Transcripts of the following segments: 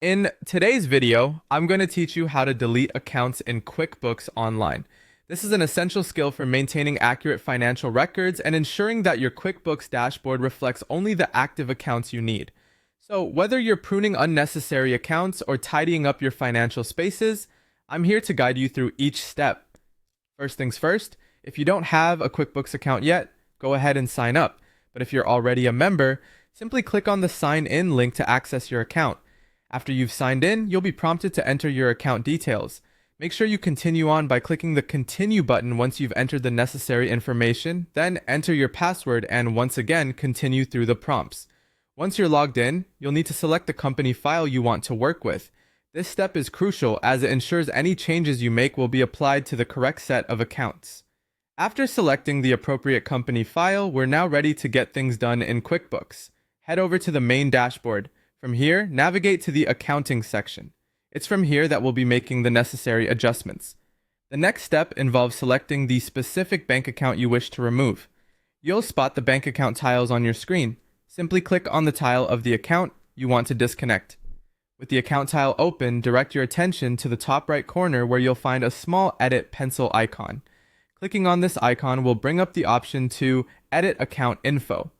In today's video, I'm going to teach you how to delete accounts in QuickBooks Online. This is an essential skill for maintaining accurate financial records and ensuring that your QuickBooks dashboard reflects only the active accounts you need. So, whether you're pruning unnecessary accounts or tidying up your financial spaces, I'm here to guide you through each step. First things first, if you don't have a QuickBooks account yet, go ahead and sign up. But if you're already a member, simply click on the Sign In link to access your account. After you've signed in, you'll be prompted to enter your account details. Make sure you continue on by clicking the Continue button once you've entered the necessary information, then enter your password and once again continue through the prompts. Once you're logged in, you'll need to select the company file you want to work with. This step is crucial as it ensures any changes you make will be applied to the correct set of accounts. After selecting the appropriate company file, we're now ready to get things done in QuickBooks. Head over to the main dashboard. From here, navigate to the Accounting section. It's from here that we'll be making the necessary adjustments. The next step involves selecting the specific bank account you wish to remove. You'll spot the bank account tiles on your screen. Simply click on the tile of the account you want to disconnect. With the account tile open, direct your attention to the top right corner where you'll find a small Edit pencil icon. Clicking on this icon will bring up the option to Edit Account Info.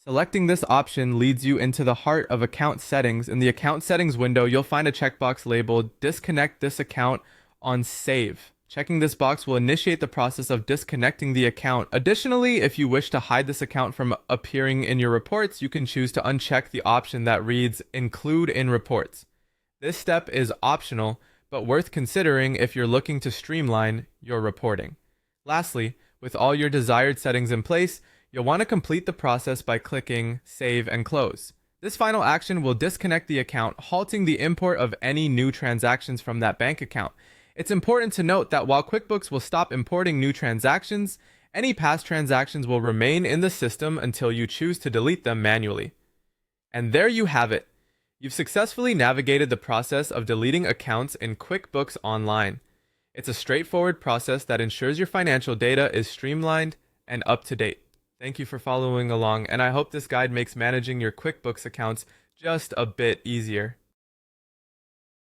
Selecting this option leads you into the heart of account settings. In the account settings window, you'll find a checkbox labeled Disconnect this account on Save. Checking this box will initiate the process of disconnecting the account. Additionally, if you wish to hide this account from appearing in your reports, you can choose to uncheck the option that reads Include in Reports. This step is optional, but worth considering if you're looking to streamline your reporting. Lastly, with all your desired settings in place, you'll want to complete the process by clicking Save and Close. This final action will disconnect the account, halting the import of any new transactions from that bank account. It's important to note that while QuickBooks will stop importing new transactions, any past transactions will remain in the system until you choose to delete them manually. And there you have it. You've successfully navigated the process of deleting accounts in QuickBooks Online. It's a straightforward process that ensures your financial data is streamlined and up to date. Thank you for following along, and I hope this guide makes managing your QuickBooks accounts just a bit easier.